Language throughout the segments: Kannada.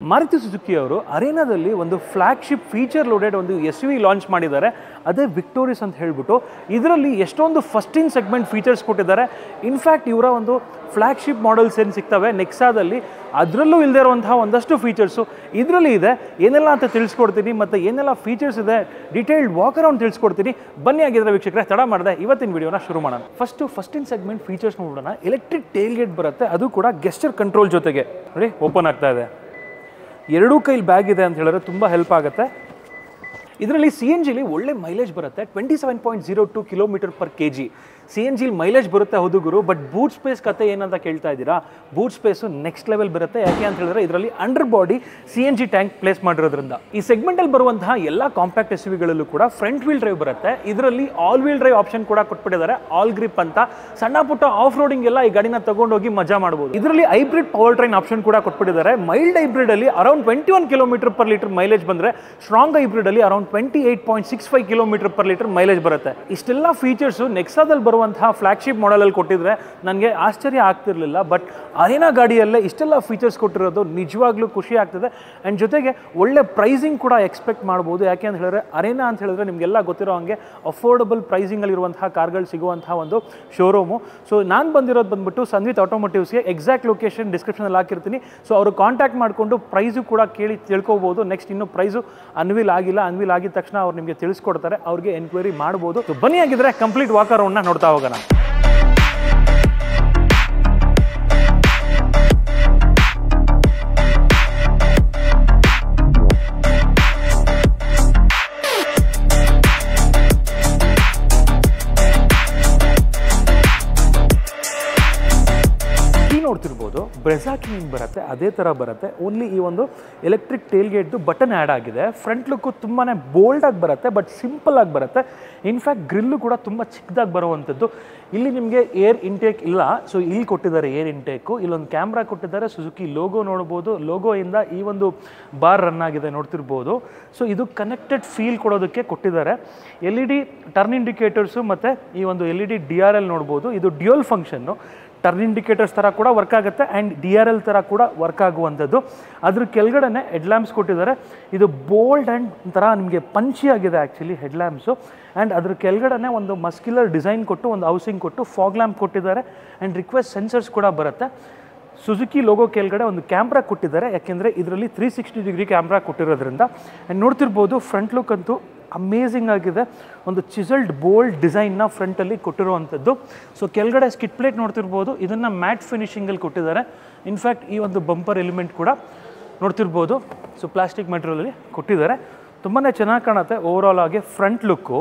ಮಾರುತಿ ಸುಜುಕಿ ಅವರು ಅರೇನಾದಲ್ಲಿ ಒಂದು ಫ್ಲಾಗ್ಶಿಪ್ ಫೀಚರ್ ಲೋಡೆಡ್ ಒಂದು SUV ಲಾಂಚ್ ಮಾಡಿದ್ದಾರೆ. ಅದೇ ವಿಕ್ಟೋರಿಯಸ್ ಅಂತ ಹೇಳ್ಬಿಟ್ಟು ಇದರಲ್ಲಿ ಎಷ್ಟೊಂದು ಫಸ್ಟ್ ಇನ್ ಸೆಗ್ಮೆಂಟ್ ಫೀಚರ್ಸ್ ಕೊಟ್ಟಿದ್ದಾರೆ. ಇನ್ಫ್ಯಾಕ್ಟ್ ಇವರ ಒಂದು ಫ್ಲಾಗ್ಶಿಪ್ ಮಾಡೆಲ್ಸ್ ಏನು ಸಿಗ್ತವೆ ನೆಕ್ಸಾದಲ್ಲಿ ಅದರಲ್ಲೂ ಇಲ್ಲದೆ ಇರುವಂತಹ ಒಂದಷ್ಟು ಫೀಚರ್ಸು ಇದರಲ್ಲಿ ಇದೆ. ಏನೆಲ್ಲ ಅಂತ ತಿಳಿಸ್ಕೊಡ್ತೀನಿ ಮತ್ತು ಏನೆಲ್ಲ ಫೀಚರ್ಸ್ ಇದೆ ಡೀಟೇಲ್ಡ್ ವಾಕ್ ಅರೌಂಡ್ ತಿಳಿಸ್ಕೊಡ್ತೀನಿ. ಬನ್ನಿ ಆಗಿದ್ರೆ ವೀಕ್ಷಕರೇ, ತಡ ಮಾಡಿದೆ ಇವತ್ತಿನ ವಿಡಿಯೋನ ಶುರು ಮಾಡೋಣ. ಫಸ್ಟ್ ಇನ್ ಸೆಗ್ಮೆಂಟ್ ಫೀಚರ್ಸ್ ನೋಡೋಣ. ಎಲೆಕ್ಟ್ರಿಕ್ ಟೇಲ್ ಗೇಟ್ ಬರುತ್ತೆ, ಅದು ಕೂಡ ಗೆಸ್ಚರ್ ಕಂಟ್ರೋಲ್ ಜೊತೆಗೆ ನೋಡಿ ಓಪನ್ ಆಗ್ತಾ ಇದೆ. ಎರಡೂ ಕೈಲಿ ಬ್ಯಾಗ್ ಇದೆ ಅಂತ ಹೇಳಿದ್ರೆ ತುಂಬ ಹೆಲ್ಪ್ ಆಗುತ್ತೆ. ಇದರಲ್ಲಿ CNGಲಿ ಒಳ್ಳೆ ಮೈಲೇಜ್ ಬರುತ್ತೆ, 27.02 km/kg CNGಲಿ ಮೈಲೇಜ್ ಬರುತ್ತೆ. ಹೌದು ಗುರು, ಬಟ್ ಬೂಟ್ ಸ್ಪೇಸ್ ಕತೆ ಏನಂತ ಕೇಳ್ತಾ ಇದ್ದೀರಾ? ಬೂಟ್ ಸ್ಪೇಸು ನೆಕ್ಸ್ಟ್ ಲೆವೆಲ್ ಬರುತ್ತೆ. ಯಾಕೆ ಅಂತ ಹೇಳಿದ್ರೆ ಇದರಲ್ಲಿ under body CNG tank place ಮಾಡಿರೋದ್ರಿಂದ. ಈ ಸೆಗ್ಮೆಂಟಲ್ಲಿ ಬರುವಂತಹ ಎಲ್ಲ ಕಾಂಪ್ಯಾಕ್ಟ್ SUVಗಳಲ್ಲೂ ಕೂಡ ಫ್ರಂಟ್ ವೀಲ್ ಡ್ರೈವ್ ಬರುತ್ತೆ. ಇದರಲ್ಲಿ ಆಲ್ ವೀಲ್ ಡ್ರೈವ್ ಆಪ್ಷನ್ ಕೂಡ ಕೊಟ್ಬಿಟ್ಟಿದ್ದಾರೆ, ಆಲ್ ಗ್ರಿಪ್ ಅಂತ. ಸಣ್ಣ ಪುಟ್ಟ ಆಫ್ ರೋಡಿಂಗ್ ಎಲ್ಲ ಈ ಗಾಡಿನ ತಗೊಂಡೋಗಿ ಮಜಾ ಮಾಡಬಹುದು. ಇದರಲ್ಲಿ ಹೈಬ್ರಿಡ್ ಪವರ್ ಟ್ರೈನ್ ಆಪ್ಷನ್ ಕೂಡ ಕೊಟ್ಬಿಟ್ಟಿದ್ದಾರೆ. ಮೈಲ್ಡ್ ಹೈಬ್ರಿಡ್ ಅಲ್ಲಿ ಅರೌಂಡ್ 21 km/L ಮೈಲೇಜ್ ಬಂದ್ರೆ, ಸ್ಟ್ರಾಂಗ್ ಹೈಬ್ರಿಡ್ ಅಲ್ಲಿ ಅರೌಂಡ್ 28.65 km/L ಮೈಲೇಜ್ ಬರುತ್ತೆ. ಇಷ್ಟೆಲ್ಲ ಫೀಚರ್ಸ್ ನೆಕ್ಸಾದಲ್ಲಿ ಬರುವಂತಹ ಫ್ಲಾಗ್ಶಿಪ್ ಮಾಡೆಲ್ ಅಲ್ಲಿ ಕೊಟ್ಟಿದ್ರೆ ನನಗೆ ಆಶ್ಚರ್ಯ ಆಗ್ತಿರ್ಲಿಲ್ಲ. ಬಟ್ ಅರೇನಾ ಗಾಡಿಯಲ್ಲೇ ಇಷ್ಟೆಲ್ಲ ಫೀಚರ್ಸ್ ಕೊಟ್ಟಿರೋದು ನಿಜವಾಗ್ಲೂ ಖುಷಿ ಆಗ್ತದೆ. ಅಂಡ್ ಜೊತೆಗೆ ಒಳ್ಳೆ ಪ್ರೈಸಿಂಗ್ ಕೂಡ ಎಕ್ಸ್ಪೆಕ್ಟ್ ಮಾಡ್ಬೋದು. ಯಾಕೆ ಅಂತ ಹೇಳಿದ್ರೆ ಅರೇನಾ ಅಂತ ಹೇಳಿದ್ರೆ ನಿಮಗೆಲ್ಲ ಗೊತ್ತಿರೋ ಹಂಗೆ ಅಫೋರ್ಡಬಲ್ ಪ್ರೈಸಿಂಗ್ ಅಲ್ಲಿ ಇರುವಂತಹ ಕಾರ್ಗಳು ಸಿಗುವಂತಹ ಒಂದು ಶೋರೂಮು. ಸೊ ನಾನು ಬಂದಿರೋದು ಬಂದ್ಬಿಟ್ಟು ಸಂದೀಪ್ ಆಟೋಮೋಟಿವ್ಸ್ಗೆ. ಎಕ್ಸಾಕ್ಟ್ ಲೊಕೇಶನ್ ಡಿಸ್ಕ್ರಿಪ್ಷನಲ್ಲಿ ಹಾಕಿರ್ತೀನಿ. ಸೊ ಅವರು ಕಾಂಟ್ಯಾಕ್ಟ್ ಮಾಡಿಕೊಂಡು ಪ್ರೈಸು ಕೂಡ ಕೇಳಿ ತಿಳ್ಕೊಬೋದು. ನೆಕ್ಸ್ಟ್ ಇನ್ನು ಪ್ರೈಸು ಅನ್ವಿಲ್ ಆಗಿದ ತಕ್ಷಣ ಅವ್ರು ನಿಮಗೆ ತಿಳಿಸ್ಕೊಡ್ತಾರೆ, ಅವ್ರಿಗೆ ಎನ್ಕ್ವೈರಿ ಮಾಡ್ಬೋದು. ಸೊ ಬನ್ನಿ ಆಗಿದ್ರೆ ಕಂಪ್ಲೀಟ್ ವಾಕ್ ಅರೌಂಡ್ನ ನೋಡ್ತಾ ಹೋಗೋಣ. ನೋಡ್ತಿರ್ಬೋದು ಬ್ರೆಜಾ ಕಿಂಗ್ ಬರುತ್ತೆ, ಅದೇ ಥರ ಬರುತ್ತೆ. ಓನ್ಲಿ ಈ ಒಂದು ಎಲೆಕ್ಟ್ರಿಕ್ ಟೇಲ್ ಗೇಟ್ದು ಬಟನ್ ಆ್ಯಡ್ ಆಗಿದೆ. ಫ್ರಂಟ್ ಲುಕ್ಕು ತುಂಬಾ ಬೋಲ್ಡಾಗಿ ಬರುತ್ತೆ, ಬಟ್ ಸಿಂಪಲ್ ಆಗಿ ಬರುತ್ತೆ. ಇನ್ಫ್ಯಾಕ್ಟ್ ಗ್ರಿಲ್ಲು ಕೂಡ ತುಂಬ ಚಿಕ್ಕದಾಗಿ ಬರುವಂಥದ್ದು. ಇಲ್ಲಿ ನಿಮಗೆ ಏರ್ ಇಂಟೇಕ್ ಇಲ್ಲ, ಸೊ ಇಲ್ಲಿ ಕೊಟ್ಟಿದ್ದಾರೆ ಏರ್ ಇಂಟೇಕು. ಇಲ್ಲೊಂದು ಕ್ಯಾಮ್ರಾ ಕೊಟ್ಟಿದ್ದಾರೆ, ಸುಜುಕಿ ಲೋಗೋ ನೋಡ್ಬೋದು. ಲೋಗೋಯಿಂದ ಈ ಒಂದು ಬಾರ್ ರನ್ ಆಗಿದೆ ನೋಡ್ತಿರ್ಬೋದು. ಸೊ ಇದು ಕನೆಕ್ಟೆಡ್ ಫೀಲ್ ಕೊಡೋದಕ್ಕೆ ಕೊಟ್ಟಿದ್ದಾರೆ. LED ಟರ್ನ್ ಇಂಡಿಕೇಟರ್ಸು ಮತ್ತು ಈ ಒಂದು LED DRL ನೋಡ್ಬೋದು. ಇದು ಡ್ಯೂಯಲ್ ಫಂಕ್ಷನ್ನು, ಟರ್ನ್ ಇಂಡಿಕೇಟರ್ಸ್ ಥರ ಕೂಡ ವರ್ಕ್ ಆಗುತ್ತೆ ಆ್ಯಂಡ್ DRL ಥರ ಕೂಡ ವರ್ಕ್ ಆಗುವಂಥದ್ದು. ಅದ್ರ ಕೆಳಗಡೆ ಹೆಡ್ಲ್ಯಾಂಪ್ಸ್ ಕೊಟ್ಟಿದ್ದಾರೆ. ಇದು ಬೋಲ್ಡ್ ಆ್ಯಂಡ್ ಒಂಥರ ನಿಮಗೆ ಪಂಚಿ ಆಗಿದೆ ಆ್ಯಕ್ಚುಲಿ ಹೆಡ್ಲ್ಯಾಂಪ್ಸು. ಆ್ಯಂಡ್ ಅದ್ರ ಕೆಳಗಡೆ ಒಂದು ಮಸ್ಕ್ಯುಲರ್ ಡಿಸೈನ್ ಕೊಟ್ಟು ಒಂದು ಹೌಸಿಂಗ್ ಕೊಟ್ಟು ಫಾಗ್ ಲ್ಯಾಂಪ್ ಕೊಟ್ಟಿದ್ದಾರೆ. ಆ್ಯಂಡ್ ರಿಕ್ವೆಸ್ಟ್ ಸೆನ್ಸರ್ಸ್ ಕೂಡ ಬರುತ್ತೆ. ಸುಜುಕಿ ಲೋಗೋ ಕೆಳಗಡೆ ಒಂದು ಕ್ಯಾಮ್ರಾ ಕೊಟ್ಟಿದ್ದಾರೆ, ಯಾಕೆಂದರೆ ಇದರಲ್ಲಿ 360 ಡಿಗ್ರಿ ಕ್ಯಾಮ್ರಾ ಕೊಟ್ಟಿರೋದ್ರಿಂದ. ಆ್ಯಂಡ್ ನೋಡ್ತಿರ್ಬೋದು ಫ್ರಂಟ್ ಲುಕ್ ಅಂತೂ ಅಮೇಝಿಂಗ್ ಆಗಿದೆ. ಒಂದು ಚಿಸಲ್ಡ್ ಬೋಲ್ಡ್ ಡಿಸೈನ್ನ ಫ್ರಂಟಲ್ಲಿ ಕೊಟ್ಟಿರುವಂಥದ್ದು. ಸೊ ಕೆಳಗಡೆ ಸ್ಕಿಟ್ ಪ್ಲೇಟ್ ನೋಡ್ತಿರ್ಬೋದು, ಇದನ್ನು ಮ್ಯಾಟ್ ಫಿನಿಶಿಂಗಲ್ಲಿ ಕೊಟ್ಟಿದ್ದಾರೆ. ಇನ್ಫ್ಯಾಕ್ಟ್ ಈ ಒಂದು ಬಂಪರ್ ಎಲಿಮೆಂಟ್ ಕೂಡ ನೋಡ್ತಿರ್ಬೋದು, ಸೊ ಪ್ಲಾಸ್ಟಿಕ್ ಮೆಟೀರಿಯಲಲ್ಲಿ ಕೊಟ್ಟಿದ್ದಾರೆ. ತುಂಬಾ ಚೆನ್ನಾಗಿ ಕಾಣುತ್ತೆ ಓವರಾಲ್ ಆಗಿ ಫ್ರಂಟ್ ಲುಕ್ಕು.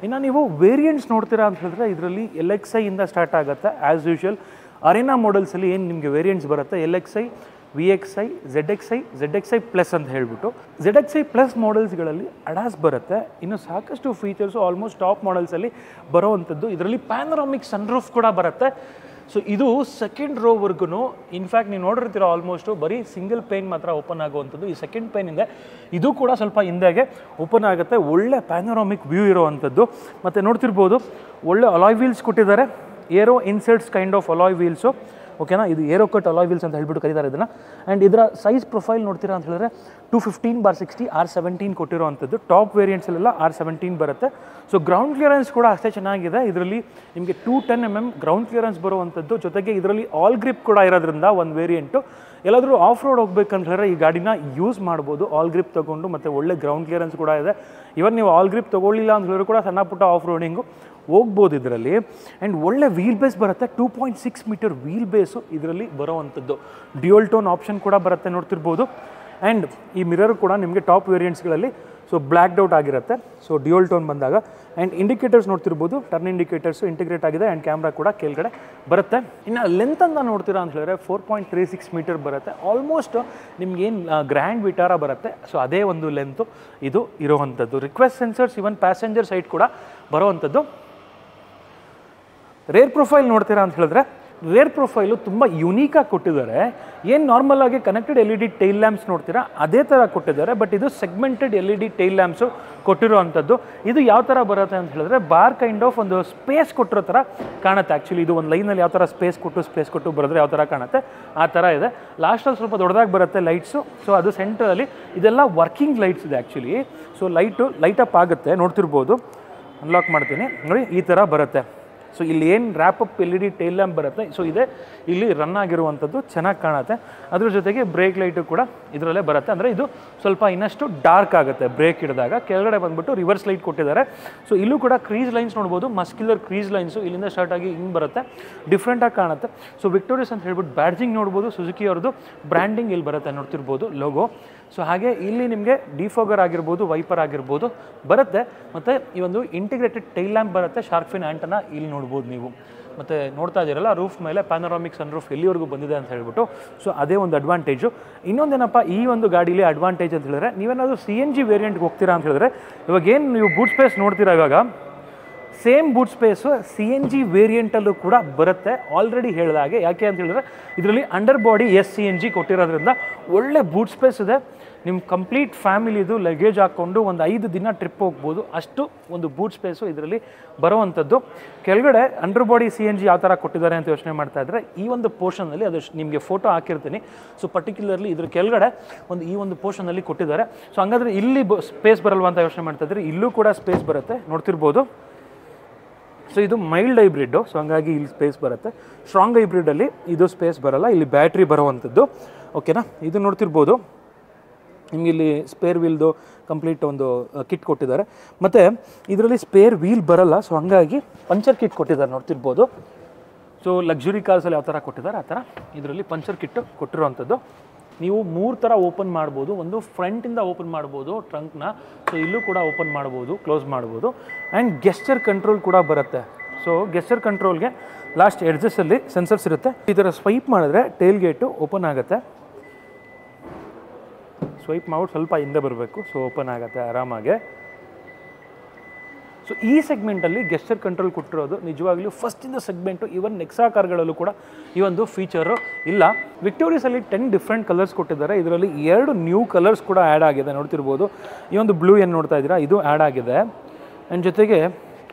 ಇನ್ನು ನೀವು ವೇರಿಯಂಟ್ಸ್ ನೋಡ್ತೀರಾ ಅಂತ ಹೇಳಿದ್ರೆ ಇದರಲ್ಲಿ LXI ಇಂದ ಸ್ಟಾರ್ಟ್ ಆಗುತ್ತೆ. ಆ್ಯಸ್ ಯೂಶುವಲ್ ಅರೇನಾ ಮಾಡೆಲ್ಸಲ್ಲಿ ಏನು ನಿಮಗೆ ವೇರಿಯಂಟ್ಸ್ ಬರುತ್ತೆ, LXI, VXI, ZXI ಪ್ಲಸ್ ಅಂತ ಹೇಳ್ಬಿಟ್ಟು. ZXI ಪ್ಲಸ್ ಮಾಡೆಲ್ಸ್ಗಳಲ್ಲಿ ಅಡಾಸ್ ಬರುತ್ತೆ. ಇನ್ನು ಸಾಕಷ್ಟು ಫೀಚರ್ಸು ಆಲ್ಮೋಸ್ಟ್ ಟಾಪ್ ಮಾಡೆಲ್ಸಲ್ಲಿ ಬರೋವಂಥದ್ದು. ಇದರಲ್ಲಿ ಪ್ಯಾನರಾಮಿಕ್ ಸನ್ರೂಫ್ ಕೂಡ ಬರುತ್ತೆ. ಸೊ ಇದು ಸೆಕೆಂಡ್ ರೋವರೆಗೂ ಇನ್ಫ್ಯಾಕ್ಟ್ ನೀವು ನೋಡಿರ್ತೀರ ಆಲ್ಮೋಸ್ಟು ಬರೀ ಸಿಂಗಲ್ ಪೇನ್ ಮಾತ್ರ ಓಪನ್ ಆಗುವಂಥದ್ದು. ಈ ಸೆಕೆಂಡ್ ಪೇನಿಂದ ಇದು ಕೂಡ ಸ್ವಲ್ಪ ಹಿಂದೆಗೆ ಓಪನ್ ಆಗುತ್ತೆ. ಒಳ್ಳೆ ಪ್ಯಾನರಾಮಿಕ್ ವ್ಯೂ ಇರೋವಂಥದ್ದು. ಮತ್ತು ನೋಡ್ತಿರ್ಬೋದು ಒಳ್ಳೆ ಅಲಾಯ್ ವೀಲ್ಸ್ ಕೊಟ್ಟಿದ್ದಾರೆ, aero inserts kind of alloy wheels. ಓಕೆನಾ, ಇದು ಏರೋ ಕಟ್ ಅಲಾಯ್ ವೀಲ್ಸ್ ಅಂತ ಹೇಳ್ಬಿಟ್ಟು ಕರೀತಾರೆ ಇದನ್ನು. ಆ್ಯಂಡ್ ಇದರ ಸೈಜ್ ಪ್ರೊಫೈಲ್ ನೋಡ್ತೀರಾ ಅಂತ ಹೇಳಿದ್ರೆ 215/60 R17 ಕೊಟ್ಟಿರೋವಂಥದ್ದು. ಟಾಪ್ ವೇರಿಯಂಟ್ಸಲ್ಲೆಲ್ಲ R17 ಬರುತ್ತೆ. ಸೊ ಗ್ರೌಂಡ್ ಕ್ಲಿಯರೆನ್ಸ್ ಕೂಡ ಅಷ್ಟೇ ಚೆನ್ನಾಗಿದೆ. ಇದರಲ್ಲಿ ನಿಮಗೆ 210 mm ಗ್ರೌಂಡ್ ಕ್ಲಿಯರೆನ್ಸ್ ಬರುವಂಥದ್ದು. ಜೊತೆಗೆ ಇದರಲ್ಲಿ ಆಲ್ ಗ್ರಿಪ್ ಕೂಡ ಇರೋದ್ರಿಂದ ಒಂದು ವೇರಿಯಂಟು ಎಲ್ಲಾದರೂ ಆಫ್ ರೋಡ್ ಹೋಗ್ಬೇಕಂತ ಹೇಳಿದ್ರೆ ಈ ಗಾಡಿನ ಯೂಸ್ ಮಾಡ್ಬೋದು ಆಲ್ ಗ್ರಿಪ್ ತೊಗೊಂಡು. ಮತ್ತು ಒಳ್ಳೆ ಗ್ರೌಂಡ್ ಕ್ಲಿಯರೆನ್ಸ್ ಕೂಡ ಇದೆ. ಇವನ್ ನೀವು ಆಲ್ ಗ್ರಿಪ್ ತೊಗೊಳ್ಳಿಲ್ಲ ಅಂತ ಹೇಳಿದ್ರು ಕೂಡ ಸಣ್ಣ ಪುಟ್ಟ ಆಫ್ ರೋಡಿಂಗು ಹೋಗ್ಬೋದು ಇದರಲ್ಲಿ. ಆ್ಯಂಡ್ ಒಳ್ಳೆ ವೀಲ್ ಬೇಸ್ ಬರುತ್ತೆ, 2.6 ಮೀಟರ್ ವೀಲ್ ಬೇಸು ಇದರಲ್ಲಿ ಬರೋವಂಥದ್ದು. ಡ್ಯೂಯಲ್ ಟೋನ್ ಆಪ್ಷನ್ ಕೂಡ ಬರುತ್ತೆ ನೋಡ್ತಿರ್ಬೋದು. ಆ್ಯಂಡ್ ಈ ಮಿರರ್ ಕೂಡ ನಿಮಗೆ ಟಾಪ್ ವೇರಿಯಂಟ್ಸ್ಗಳಲ್ಲಿ ಸೊ ಬ್ಲ್ಯಾಕ್ಡ್ ಔಟ್ ಆಗಿರುತ್ತೆ, ಸೊ ಡ್ಯೂಯಲ್ ಟೋನ್ ಬಂದಾಗ. ಆ್ಯಂಡ್ ಇಂಡಿಕೇಟರ್ಸ್ ನೋಡ್ತಿರ್ಬೋದು, ಟರ್ನ್ ಇಂಡಿಕೇಟರ್ಸು ಇಂಟಿಗ್ರೇಟ್ ಆಗಿದೆ. ಆ್ಯಂಡ್ ಕ್ಯಾಮ್ರಾ ಕೂಡ ಕೆಳಗಡೆ ಬರುತ್ತೆ. ಇನ್ನು ಲೆಂತ್ ಅಂತ ನೋಡ್ತೀರಾ ಅಂತ ಹೇಳಿದ್ರೆ 4.36 ಮೀಟರ್ ಬರುತ್ತೆ. ಆಲ್ಮೋಸ್ಟ್ ನಿಮ್ಗೇನು ಗ್ರ್ಯಾಂಡ್ ವಿಟಾರ ಬರುತ್ತೆ, ಸೊ ಅದೇ ಒಂದು ಲೆಂತು ಇದು ಇರೋವಂಥದ್ದು. ರಿಕ್ವೆಸ್ಟ್ ಸೆನ್ಸರ್ಸ್ ಇವನ್ ಪ್ಯಾಸೆಂಜರ್ ಸೈಡ್ ಕೂಡ ಬರೋವಂಥದ್ದು. ರೇರ್ ಪ್ರೊಫೈಲ್ ನೋಡ್ತೀರಾ ಅಂತ ಹೇಳಿದ್ರೆ ರೇರ್ ಪ್ರೊಫೈಲು ತುಂಬ ಯುನೀಕಾಗಿ ಕೊಟ್ಟಿದ್ದಾರೆ. ಏನು ನಾರ್ಮಲ್ ಆಗಿ ಕನೆಕ್ಟೆಡ್ LED ಟೈಲ್ ಲ್ಯಾಂಪ್ಸ್ ನೋಡ್ತೀರಾ ಅದೇ ಥರ ಕೊಟ್ಟಿದ್ದಾರೆ, ಬಟ್ ಇದು ಸೆಗ್ಮೆಂಟೆಡ್ LED ಟೈಲ್ ಲ್ಯಾಂಪ್ಸು ಕೊಟ್ಟಿರೋ ಅಂಥದ್ದು. ಇದು ಯಾವ ಥರ ಬರುತ್ತೆ ಅಂತ ಹೇಳಿದ್ರೆ ಬಾರ್ ಕೈಂಡ್ ಆಫ್ ಒಂದು ಸ್ಪೇಸ್ ಕೊಟ್ಟಿರೋ ಥರ ಕಾಣುತ್ತೆ. ಆ್ಯಕ್ಚುಲಿ ಇದು ಒಂದು ಲೈನಲ್ಲಿ ಯಾವ ಥರ ಸ್ಪೇಸ್ ಕೊಟ್ಟು ಬರೆದ್ರೆ ಯಾವ ಥರ ಕಾಣುತ್ತೆ ಆ ಥರ ಇದೆ. ಲಾಸ್ಟಲ್ಲಿ ಸ್ವಲ್ಪ ದೊಡ್ಡದಾಗಿ ಬರುತ್ತೆ ಲೈಟ್ಸು. ಸೊ ಅದು ಸೆಂಟ್ರಲ್ಲಿ ಇದೆಲ್ಲ ವರ್ಕಿಂಗ್ ಲೈಟ್ಸ್ ಇದೆ ಆ್ಯಕ್ಚುಲಿ. ಸೊ ಲೈಟ್ ಅಪ್ ಆಗುತ್ತೆ, ನೋಡ್ತಿರ್ಬೋದು. ಅನ್ಲಾಕ್ ಮಾಡ್ತೀನಿ ನೋಡಿ, ಈ ಥರ ಬರುತ್ತೆ. ಸೊ ಇಲ್ಲಿ ಏನು ರ್ಯಾಪಪ್ LED ಟೈಲ್ ಲ್ಯಾಂಪ್ ಬರುತ್ತೆ, ಸೊ ಇದೆ ಇಲ್ಲಿ ರನ್ ಆಗಿರುವಂಥದ್ದು ಚೆನ್ನಾಗಿ ಕಾಣುತ್ತೆ. ಅದ್ರ ಜೊತೆಗೆ ಬ್ರೇಕ್ ಲೈಟು ಕೂಡ ಇದರಲ್ಲೇ ಬರುತ್ತೆ. ಅಂದರೆ ಇದು ಸ್ವಲ್ಪ ಇನ್ನಷ್ಟು ಡಾರ್ಕ್ ಆಗುತ್ತೆ ಬ್ರೇಕ್ ಹಿಡಿದಾಗ. ಕೆಳಗಡೆ ಬಂದುಬಿಟ್ಟು ರಿವರ್ಸ್ ಲೈಟ್ ಕೊಟ್ಟಿದ್ದಾರೆ. ಸೊ ಇಲ್ಲೂ ಕೂಡ ಕ್ರೀಸ್ ಲೈನ್ಸ್ ನೋಡ್ಬೋದು, ಮಸ್ಕ್ಯುಲರ್ ಕ್ರೀಸ್ ಲೈನ್ಸು ಇಲ್ಲಿಂದ ಸ್ಟಾರ್ಟ್ ಆಗಿ ಹಿಂಗೆ ಬರುತ್ತೆ, ಡಿಫ್ರೆಂಟಾಗಿ ಕಾಣುತ್ತೆ. ಸೊ ವಿಕ್ಟೋರಿಯಸ್ ಅಂತ ಹೇಳ್ಬಿಟ್ಟು ಬ್ಯಾಡ್ಜಿಂಗ್ ನೋಡ್ಬೋದು, ಸುಜುಕಿ ಅವ್ರದ್ದು ಬ್ರ್ಯಾಂಡಿಂಗ್ ಇಲ್ಲಿ ಬರುತ್ತೆ ನೋಡ್ತಿರ್ಬೋದು ಲೋಗೋ. ಸೊ ಹಾಗೆ ಇಲ್ಲಿ ನಿಮಗೆ ಡಿಫೋಗರ್ ಆಗಿರ್ಬೋದು, ವೈಪರ್ ಆಗಿರ್ಬೋದು ಬರುತ್ತೆ. ಮತ್ತು ಈ ಒಂದು ಇಂಟಿಗ್ರೇಟೆಡ್ ಟೈಲ್ ಲ್ಯಾಂಪ್ ಬರುತ್ತೆ, ಶಾರ್ಕ್ ಫಿನ್ ಆ್ಯಂಟನ ಇಲ್ಲಿ ನೋಡ್ಬೋದು ನೀವು. ಮತ್ತು ನೋಡ್ತಾ ಇದ್ದೀರಲ್ಲ ರೂಫ್ ಮೇಲೆ ಪ್ಯಾನರಾಮಿಕ್ ಸನ್ ರೂಫ್ ಎಲ್ಲಿವರೆಗೂ ಬಂದಿದೆ ಅಂತ ಹೇಳ್ಬಿಟ್ಟು. ಸೊ ಅದೇ ಒಂದು ಅಡ್ವಾಂಟೇಜು. ಇನ್ನೊಂದೇನಪ್ಪ ಈ ಒಂದು ಗಾಡೀಲಿ ಅಡ್ವಾಂಟೇಜ್ ಅಂತ ಹೇಳಿದ್ರೆ, ನೀವೇನಾದರೂ CNG ವೇರಿಯಂಟ್ಗೆ ಹೋಗ್ತೀರಾ ಅಂತ ಹೇಳಿದ್ರೆ, ಇವಾಗ ಏನು ನೀವು ಬೂಟ್ ಸ್ಪೇಸ್ ನೋಡ್ತೀರಾ ಇವಾಗ ಸೇಮ್ ಬೂಟ್ ಸ್ಪೇಸು CNG ವೇರಿಯಂಟಲ್ಲೂ ಕೂಡ ಬರುತ್ತೆ ಆಲ್ರೆಡಿ ಹೇಳಿದ ಹಾಗೆ. ಯಾಕೆ ಅಂತ ಹೇಳಿದ್ರೆ ಇದರಲ್ಲಿ ಅಂಡರ್ ಬಾಡಿ CNG ಕೊಟ್ಟಿರೋದ್ರಿಂದ ಒಳ್ಳೆ ಬೂಟ್ ಸ್ಪೇಸ್ ಇದೆ. ನಿಮ್ಮ ಕಂಪ್ಲೀಟ್ ಫ್ಯಾಮಿಲಿದು ಲಗೇಜ್ ಹಾಕ್ಕೊಂಡು ಒಂದು 5 ದಿನ ಟ್ರಿಪ್ ಹೋಗ್ಬೋದು, ಅಷ್ಟು ಒಂದು ಬೂಟ್ ಸ್ಪೇಸು ಇದರಲ್ಲಿ ಬರೋವಂಥದ್ದು. ಕೆಳಗಡೆ ಅಂಡರ್ ಬಾಡಿ CNG ಯಾವ ಥರ ಕೊಟ್ಟಿದ್ದಾರೆ ಅಂತ ಯೋಚನೆ ಮಾಡ್ತಾ ಇದ್ದರೆ ಈ ಒಂದು ಪೋರ್ಷನಲ್ಲಿ ಅದು ನಿಮಗೆ ಫೋಟೋ ಹಾಕಿರ್ತೀನಿ. ಸೊ ಪರ್ಟಿಕ್ಯುಲರ್ಲಿ ಇದ್ರ ಕೆಳಗಡೆ ಈ ಒಂದು ಪೋರ್ಷನಲ್ಲಿ ಕೊಟ್ಟಿದ್ದಾರೆ. ಸೊ ಹಂಗಾದರೆ ಇಲ್ಲಿ ಸ್ಪೇಸ್ ಬರಲ್ವ ಅಂತ ಯೋಚನೆ ಮಾಡ್ತಾ ಇದ್ದರೆ ಇಲ್ಲೂ ಕೂಡ ಸ್ಪೇಸ್ ಬರುತ್ತೆ, ನೋಡ್ತಿರ್ಬೋದು. ಸೊ ಇದು ಮೈಲ್ಡ್ ಹೈಬ್ರಿಡ್ಡು, ಸೊ ಹಂಗಾಗಿ ಇಲ್ಲಿ ಸ್ಪೇಸ್ ಬರುತ್ತೆ. ಸ್ಟ್ರಾಂಗ್ ಹೈಬ್ರಿಡಲ್ಲಿ ಇದು ಸ್ಪೇಸ್ ಬರಲ್ಲ, ಇಲ್ಲಿ ಬ್ಯಾಟ್ರಿ ಬರೋವಂಥದ್ದು. ಓಕೆನಾ, ಇದು ನೋಡ್ತಿರ್ಬೋದು ನಿಮಗೆ ಇಲ್ಲಿ ಸ್ಪೇರ್ ವೀಲ್ದು ಕಂಪ್ಲೀಟ್ ಒಂದು ಕಿಟ್ ಕೊಟ್ಟಿದ್ದಾರೆ. ಮತ್ತು ಇದರಲ್ಲಿ ಸ್ಪೇರ್ ವೀಲ್ ಬರಲ್ಲ, ಸೊ ಹಂಗಾಗಿ ಪಂಚರ್ ಕಿಟ್ ಕೊಟ್ಟಿದ್ದಾರೆ ನೋಡ್ತಿರ್ಬೋದು. ಸೊ ಲಕ್ಸುರಿ ಕಾರ್ಸಲ್ಲಿ ಯಾವ ಥರ ಕೊಟ್ಟಿದ್ದಾರೆ ಆ ಥರ ಇದರಲ್ಲಿ ಪಂಚರ್ ಕಿಟ್ಟು ಕೊಟ್ಟಿರೋವಂಥದ್ದು. ನೀವು 3 ಥರ ಓಪನ್ ಮಾಡ್ಬೋದು. ಒಂದು ಫ್ರಂಟಿಂದ ಓಪನ್ ಮಾಡ್ಬೋದು ಟ್ರಂಕ್ನ, ಸೊ ಇಲ್ಲೂ ಕೂಡ ಓಪನ್ ಮಾಡ್ಬೋದು, ಕ್ಲೋಸ್ ಮಾಡ್ಬೋದು. ಆ್ಯಂಡ್ ಗೆಸ್ಚರ್ ಕಂಟ್ರೋಲ್ ಕೂಡ ಬರುತ್ತೆ. ಸೊ ಗೆಸ್ಚರ್ ಕಂಟ್ರೋಲ್ಗೆ ಲಾಸ್ಟ್ ಎಡ್ಜಸ್ಸಲ್ಲಿ ಸೆನ್ಸರ್ಸ್ ಇರುತ್ತೆ. ಈ ಥರ ಸ್ವೈಪ್ ಮಾಡಿದ್ರೆ ಟೇಲ್ ಗೇಟು ಓಪನ್ ಆಗುತ್ತೆ. ಸ್ವೈಪ್ ಮಾಡ್ಬಿಟ್ಟು ಸ್ವಲ್ಪ ಹಿಂದೆ ಬರಬೇಕು, ಸೊ ಓಪನ್ ಆಗುತ್ತೆ ಆರಾಮಾಗೆ. ಸೊ ಈ ಸೆಗ್ಮೆಂಟಲ್ಲಿ ಗೆಸ್ಚರ್ ಕಂಟ್ರೋಲ್ ಕೊಟ್ಟಿರೋದು ನಿಜವಾಗ್ಲೂ ಫಸ್ಟಿಂದ ಸೆಗ್ಮೆಂಟು. ಈವನ್ ನೆಕ್ಸಾ ಕಾರ್ಗಳಲ್ಲೂ ಕೂಡ ಈ ಒಂದು ಫೀಚರು ಇಲ್ಲ. ವಿಕ್ಟೋರಿಯಸಲ್ಲಿ 10 ಡಿಫ್ರೆಂಟ್ ಕಲರ್ಸ್ ಕೊಟ್ಟಿದ್ದಾರೆ. ಇದರಲ್ಲಿ 2 ನ್ಯೂ ಕಲರ್ಸ್ ಕೂಡ ಆ್ಯಡ್ ಆಗಿದೆ ನೋಡ್ತಿರ್ಬೋದು. ಈ ಒಂದು ಬ್ಲೂ ಏನು ನೋಡ್ತಾ ಇದ್ದೀರಾ ಇದು ಆ್ಯಡ್ ಆಗಿದೆ. ಆ್ಯಂಡ್ ಜೊತೆಗೆ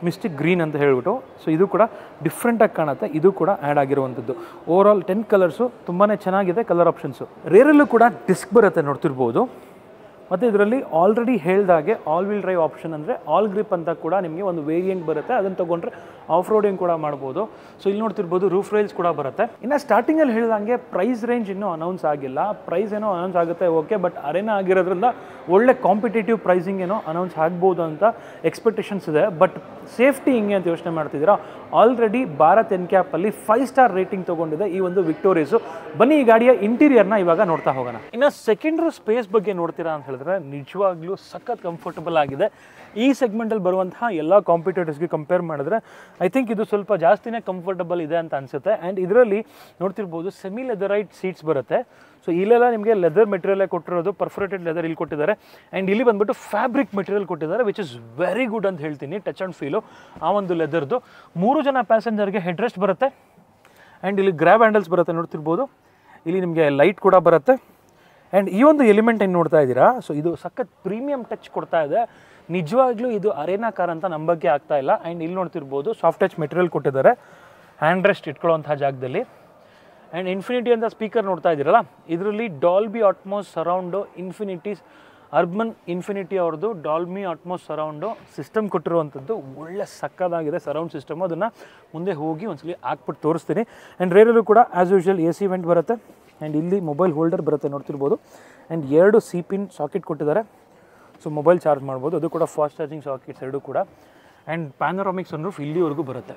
ಮಿಸ್ಟಿಕ್ ಗ್ರೀನ್ ಅಂತ ಹೇಳ್ಬಿಟ್ಟು, ಸೊ ಇದು ಕೂಡ ಡಿಫ್ರೆಂಟಾಗಿ ಕಾಣುತ್ತೆ, ಇದು ಕೂಡ ಆ್ಯಡ್ ಆಗಿರುವಂಥದ್ದು. ಓವರ್ ಆಲ್ 10 ಕಲರ್ಸು ತುಂಬಾ ಚೆನ್ನಾಗಿದೆ ಕಲರ್ ಆಪ್ಷನ್ಸು. ರೇರಲ್ಲೂ ಕೂಡ ಡಿಸ್ಕ್ ಬರುತ್ತೆ ನೋಡ್ತಿರ್ಬೋದು. ಮತ್ತು ಇದರಲ್ಲಿ ಆಲ್ರೆಡಿ ಹೇಳ್ದಾಗೆ ಆಲ್ ವೀಲ್ ಡ್ರೈವ್ ಆಪ್ಷನ್ ಅಂದರೆ ಆಲ್ ಗ್ರಿಪ್ ಅಂತ ಕೂಡ ನಿಮಗೆ ಒಂದು ವೇರಿಯಂಟ್ ಬರುತ್ತೆ. ಅದನ್ನು ತೊಗೊಂಡ್ರೆ ಆಫ್ ರೋಡಿಂಗ್ ಕೂಡ ಮಾಡ್ಬೋದು. ಸೊ ಇಲ್ಲಿ ನೋಡ್ತಿರ್ಬೋದು ರೂಫ್ ರೈಲ್ಸ್ ಕೂಡ ಬರುತ್ತೆ. ಇನ್ನು ಸ್ಟಾರ್ಟಿಂಗಲ್ಲಿ ಹೇಳ್ದಂಗೆ ಪ್ರೈಸ್ ರೇಂಜ್ ಇನ್ನೂ ಅನೌನ್ಸ್ ಆಗಿಲ್ಲ. ಪ್ರೈಸ್ ಏನೋ ಅನೌನ್ಸ್ ಆಗುತ್ತೆ ಓಕೆ, ಬಟ್ ಅರೇನಾ ಆಗಿರೋದ್ರಿಂದ ಒಳ್ಳೆ ಕಾಂಪಿಟೇಟಿವ್ ಪ್ರೈಸಿಂಗ್ ಏನೋ ಅನೌನ್ಸ್ ಆಗ್ಬೋದು ಅಂತ ಎಕ್ಸ್ಪೆಕ್ಟೇಷನ್ಸ್ ಇದೆ. ಬಟ್ ಸೇಫ್ಟಿ ಹಿಂಗೆ ಅಂತ ಯೋಚನೆ ಮಾಡ್ತಿದ್ದೀರಾ, ಆಲ್ರೆಡಿ ಭಾರತ್ ಎನ್ಕ್ಯಾಪಲ್ಲಿ 5 ಸ್ಟಾರ್ ರೇಟಿಂಗ್ ತೊಗೊಂಡಿದೆ ಈ ಒಂದು ವಿಕ್ಟೋರಿಯಸು. ಬನ್ನಿ ಈ ಗಾಡಿಯ ಇಂಟೀರಿಯರ್ನ ಇವಾಗ ನೋಡ್ತಾ ಹೋಗೋಣ. ಇನ್ನು ಸೆಕೆಂಡ್ ರೋ ಸ್ಪೇಸ್ ಬಗ್ಗೆ ನೋಡ್ತೀರಾ ಅಂತ ಹೇಳಿದ್ರೆ ನಿಜವಾಗ್ಲೂ ಸಖತ್ ಕಂಫರ್ಟಬಲ್ ಆಗಿದೆ. ಈ ಸೆಗ್ಮೆಂಟಲ್ಲಿ ಬರುವಂತಹ ಎಲ್ಲ ಕಾಂಪಿಟೇಟರ್ಸ್ಗೆ ಕಂಪೇರ್ ಮಾಡಿದ್ರೆ ಐ ಥಿಂಕ್ ಇದು ಸ್ವಲ್ಪ ಜಾಸ್ತಿನೇ ಕಂಫರ್ಟಬಲ್ ಇದೆ ಅಂತ ಅನಿಸುತ್ತೆ. ಆ್ಯಂಡ್ ಇದರಲ್ಲಿ ನೋಡ್ತಿರ್ಬೋದು ಸೆಮಿ ಲೆದರೈಟ್ ಸೀಟ್ಸ್ ಬರುತ್ತೆ. ಸೊ ಇಲ್ಲೆಲ್ಲ ನಿಮಗೆ ಲೆದರ್ ಮೆಟೀರಿಯಲ್ಲೇ ಕೊಟ್ಟಿರೋದು, ಪರ್ಫೋರೇಟೆಡ್ ಲೆದರ್ ಇಲ್ಲಿ ಕೊಟ್ಟಿದ್ದಾರೆ. ಆ್ಯಂಡ್ ಇಲ್ಲಿ ಬಂದುಬಿಟ್ಟು ಫ್ಯಾಬ್ರಿಕ್ ಮೆಟೀರಿಯಲ್ ಕೊಟ್ಟಿದ್ದಾರೆ, ವಿಚ್ ಇಸ್ ವೆರಿ ಗುಡ್ ಅಂತ ಹೇಳ್ತೀನಿ. ಟಚ್ ಆ್ಯಂಡ್ ಫೀಲು ಆ ಒಂದು ಲೆದರ್ದು. 3 ಜನ ಪ್ಯಾಸೆಂಜರ್ಗೆ ಹೆಡ್ ರೆಸ್ಟ್ ಬರುತ್ತೆ. ಆ್ಯಂಡ್ ಇಲ್ಲಿ ಗ್ರ್ಯಾಬ್ ಹ್ಯಾಂಡಲ್ಸ್ ಬರುತ್ತೆ ನೋಡ್ತಿರ್ಬೋದು. ಇಲ್ಲಿ ನಿಮಗೆ ಲೈಟ್ ಕೂಡ ಬರುತ್ತೆ. ಆ್ಯಂಡ್ ಈ ಒಂದು ಎಲಿಮೆಂಟ್ ಏನು ನೋಡ್ತಾ ಇದ್ದೀರಾ, ಸೊ ಇದು ಸಖತ್ ಪ್ರೀಮಿಯಂ ಟಚ್ ಕೊಡ್ತಾ ಇದೆ. ನಿಜವಾಗ್ಲೂ ಇದು ಅರೇನಾ ಕಾರ್ ಅಂತ ನಂಬಕ್ಕೆ ಆಗ್ತಾ ಇಲ್ಲ. ಆ್ಯಂಡ್ ಇಲ್ಲಿ ನೋಡ್ತಿರ್ಬೋದು ಸಾಫ್ಟ್ ಟಚ್ ಮೆಟೀರಿಯಲ್ ಕೊಟ್ಟಿದ್ದಾರೆ ಹ್ಯಾಂಡ್ ರೆಸ್ಟ್ ಇಟ್ಕೊಳ್ಳೋಂಥ ಜಾಗದಲ್ಲಿ. ಆ್ಯಂಡ್ ಇನ್ಫಿನಿಟಿ ಅಂತ ಸ್ಪೀಕರ್ ನೋಡ್ತಾ ಇದ್ದೀರಲ್ಲ, ಇದರಲ್ಲಿ ಡಾಲ್ಬಿ ಅಟ್ಮೋಸ್ ಸರೌಂಡು ಅರ್ಬನ್ ಇನ್ಫಿನಿಟಿ ಅವ್ರದ್ದು ಡಾಲ್ಬಿ ಅಟ್ಮೋಸ್ ಸರೌಂಡು ಸಿಸ್ಟಮ್ ಕೊಟ್ಟಿರುವಂಥದ್ದು ಒಳ್ಳೆ ಸಕ್ಕದಾಗಿದೆ ಸರೌಂಡ್ ಸಿಸ್ಟಮು. ಅದನ್ನು ಮುಂದೆ ಹೋಗಿ ಒಂದ್ಸಲಿ ಹಾಕ್ಬಿಟ್ಟು ತೋರಿಸ್ತೀನಿ. ಆ್ಯಂಡ್ ರೇರಲ್ಲೂ ಕೂಡ ಆ್ಯಸ್ ಯೂಶುವಲ್ AC ವೆಂಟ್ ಬರುತ್ತೆ. ಆ್ಯಂಡ್ ಇಲ್ಲಿ ಮೊಬೈಲ್ ಹೋಲ್ಡರ್ ಬರುತ್ತೆ ನೋಡ್ತಿರ್ಬೋದು. ಆ್ಯಂಡ್ 2 C-ಪಿನ್ ಸಾಕೆಟ್ ಕೊಟ್ಟಿದ್ದಾರೆ, ಸೊ ಮೊಬೈಲ್ ಚಾರ್ಜ್ ಮಾಡ್ಬೋದು. ಅದು ಕೂಡ ಫಾಸ್ಟ್ ಚಾರ್ಜಿಂಗ್ ಸಾಕೆಟ್ಸ್ 2 ಕೂಡ. ಆ್ಯಂಡ್ ಪ್ಯಾನರಾಮಿಕ್ ಸನ್ ರೂಫ್ ಇಲ್ಲಿವರೆಗೂ ಬರುತ್ತೆ.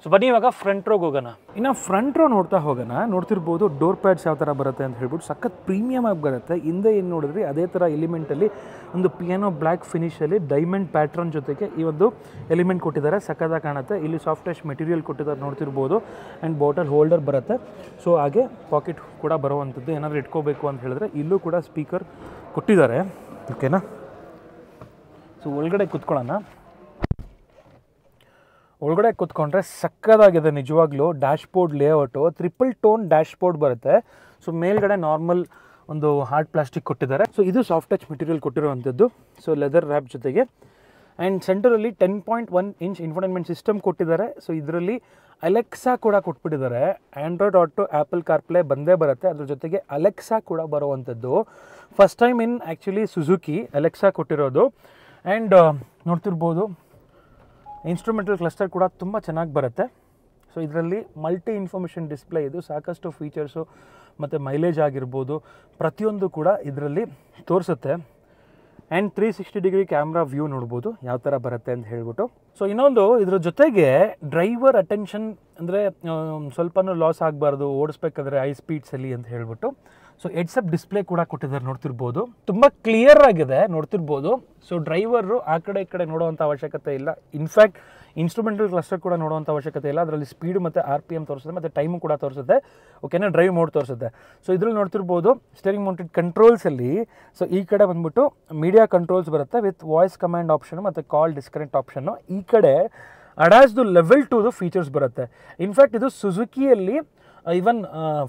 ಸೊ ಬನ್ನಿ ಇವಾಗ ಫ್ರಂಟ್ ರೋಗೆ ಹೋಗೋಣ. ಇನ್ನು ಫ್ರಂಟ್ ರೋ ನೋಡ್ತಾ ಹೋಗೋಣ. ನೋಡ್ತಿರ್ಬೋದು ಡೋರ್ ಪ್ಯಾಡ್ಸ್ ಯಾವ ಥರ ಬರುತ್ತೆ ಅಂತ ಹೇಳ್ಬಿಟ್ಟು ಸಖತ್ ಪ್ರೀಮಿಯಮ್ ಆಗಿ ಬರುತ್ತೆ. ಹಿಂದೆ ಏನು ನೋಡಿದ್ರಿ ಅದೇ ಥರ ಎಲಿಮೆಂಟಲ್ಲಿ ಒಂದು ಪಿಯಾನೋ ಬ್ಲ್ಯಾಕ್ ಫಿನಿಷಲ್ಲಿ ಡೈಮಂಡ್ ಪ್ಯಾಟ್ರನ್ ಜೊತೆಗೆ ಈ ಒಂದು ಎಲಿಮೆಂಟ್ ಕೊಟ್ಟಿದ್ದಾರೆ, ಸಖತ್ತಾಗಿ ಕಾಣುತ್ತೆ. ಇಲ್ಲಿ ಸಾಫ್ಟ್ ಟಚ್ ಮೆಟೀರಿಯಲ್ ಕೊಟ್ಟಿದ್ದಾರೆ ನೋಡ್ತಿರ್ಬೋದು. ಆ್ಯಂಡ್ ಬಾಟಲ್ ಹೋಲ್ಡರ್ ಬರುತ್ತೆ. ಸೊ ಹಾಗೆ ಪಾಕೆಟ್ ಕೂಡ ಬರುವಂಥದ್ದು, ಏನಾದರೂ ಇಟ್ಕೋಬೇಕು ಅಂತ ಹೇಳಿದ್ರೆ ಇಲ್ಲೂ ಕೂಡ ಸ್ಪೀಕರ್ ಕೊಟ್ಟಿದ್ದಾರೆ. ಓಕೆನಾ, ಸೊ ಒಳಗಡೆ ಕುತ್ಕೊಳ್ಳೋಣ. ಒಳಗಡೆ ಕೂತ್ಕೊಂಡ್ರೆ ಸಕ್ಕದಾಗಿದೆ ನಿಜವಾಗ್ಲೂ. Dashboard layout triple tone dashboard ಬರುತ್ತೆ. ಸೊ ಮೇಲ್ಗಡೆ ನಾರ್ಮಲ್ ಒಂದು ಹಾರ್ಡ್ ಪ್ಲಾಸ್ಟಿಕ್ ಕೊಟ್ಟಿದ್ದಾರೆ. ಸೊ ಇದು ಸಾಫ್ಟ್ ಟಚ್ ಮೆಟೀರಿಯಲ್ ಕೊಟ್ಟಿರುವಂಥದ್ದು. ಸೊ ಲೆದರ್ ರ್ಯಾಪ್ ಜೊತೆಗೆ ಆ್ಯಂಡ್ ಸೆಂಟರಲ್ಲಿ 10.1 ಇಂಚ್ ಇನ್ಫೋಟೈನ್ಮೆಂಟ್ ಸಿಸ್ಟಮ್ ಕೊಟ್ಟಿದ್ದಾರೆ. ಸೊ ಇದರಲ್ಲಿ ಅಲೆಕ್ಸಾ ಕೂಡ ಕೊಟ್ಬಿಟ್ಟಿದ್ದಾರೆ. ಆ್ಯಂಡ್ರಾಯ್ಡ್ ಆಟೋ, ಆ್ಯಪಲ್ ಕಾರ್ಪ್ಲೇ ಬಂದೇ ಬರುತ್ತೆ. ಅದ್ರ ಜೊತೆಗೆ ಅಲೆಕ್ಸಾ ಕೂಡ ಬರುವಂಥದ್ದು. First time in actually Suzuki Alexa ಕೊಟ್ಟಿರೋದು. ಆ್ಯಂಡ್ ನೋಡ್ತಿರ್ಬೋದು ಇನ್ಸ್ಟ್ರೂಮೆಂಟಲ್ ಕ್ಲಸ್ಟರ್ ಕೂಡ ತುಂಬ ಚೆನ್ನಾಗಿ ಬರುತ್ತೆ. ಸೊ ಇದರಲ್ಲಿ ಮಲ್ಟಿ ಇನ್ಫಾರ್ಮೇಷನ್ ಡಿಸ್ಪ್ಲೇ ಇದು. ಸಾಕಷ್ಟು ಫೀಚರ್ಸು ಮತ್ತು ಮೈಲೇಜ್ ಆಗಿರ್ಬೋದು ಪ್ರತಿಯೊಂದು ಕೂಡ ಇದರಲ್ಲಿ ತೋರಿಸುತ್ತೆ. ಆ್ಯಂಡ್ 360 ಡಿಗ್ರಿ ಕ್ಯಾಮ್ರಾ ವ್ಯೂ ನೋಡ್ಬೋದು ಯಾವ ಥರ ಬರುತ್ತೆ ಅಂತ ಹೇಳ್ಬಿಟ್ಟು. ಸೊ ಇನ್ನೊಂದು ಇದ್ರ ಜೊತೆಗೆ ಡ್ರೈವರ್ ಅಟೆನ್ಷನ್ ಅಂದರೆ ಸ್ವಲ್ಪನೂ ಲಾಸ್ ಆಗಬಾರ್ದು ಓಡಿಸ್ಬೇಕಾದ್ರೆ ಹೈ ಸ್ಪೀಡ್ಸಲ್ಲಿ ಅಂತ ಹೇಳ್ಬಿಟ್ಟು ಸೊ ಹೆಡ್ಸಪ್ ಡಿಸ್ಪ್ಲೇ ಕೂಡ ಕೊಟ್ಟಿದ್ದಾರೆ. ನೋಡ್ತಿರ್ಬೋದು ತುಂಬ ಕ್ಲಿಯರ್ ಆಗಿದೆ ನೋಡ್ತಿರ್ಬೋದು. ಸೊ ಡ್ರೈವರು ಆ ಕಡೆ ಈ ಕಡೆ ನೋಡುವಂಥ ಅವಶ್ಯಕತೆ ಇಲ್ಲ. ಇನ್ಫ್ಯಾಕ್ಟ್ ಇನ್ಸ್ಟ್ರೂಮೆಂಟಲ್ ಕ್ಲಸ್ಟರ್ ಕೂಡ ನೋಡುವಂಥ ಅವಶ್ಯಕತೆ ಇಲ್ಲ. ಅದರಲ್ಲಿ ಸ್ಪೀಡ್ ಮತ್ತು RPM ತೋರಿಸುತ್ತೆ ಮತ್ತು ಟೈಮು ಕೂಡ ತೋರಿಸುತ್ತೆ. ಓಕೆನಾ, ಡ್ರೈವ್ ಮೋಡ್ ತೋರಿಸುತ್ತೆ. ಸೊ ಇದ್ರಲ್ಲಿ ನೋಡ್ತಿರ್ಬೋದು ಸ್ಟೇರಿಂಗ್ ಮೌಂಟೆಡ್ ಕಂಟ್ರೋಲ್ಸಲ್ಲಿ ಸೊ ಈ ಕಡೆ ಬಂದ್ಬಿಟ್ಟು ಮೀಡಿಯಾ ಕಂಟ್ರೋಲ್ಸ್ ಬರುತ್ತೆ ವಿತ್ ವಾಯ್ಸ್ ಕಮಾಂಡ್ ಆಪ್ಷನ್ ಮತ್ತು ಕಾಲ್ ಡಿಸ್ಕನೆಕ್ಟ್ ಆಪ್ಷನ್ನು. ಈ ಕಡೆ ಅಡಾಸ್ದು ಲೆವೆಲ್ 2 ಫೀಚರ್ಸ್ ಬರುತ್ತೆ. ಇನ್ಫ್ಯಾಕ್ಟ್ ಇದು ಸುಜುಕಿಯಲ್ಲಿ ಈವನ್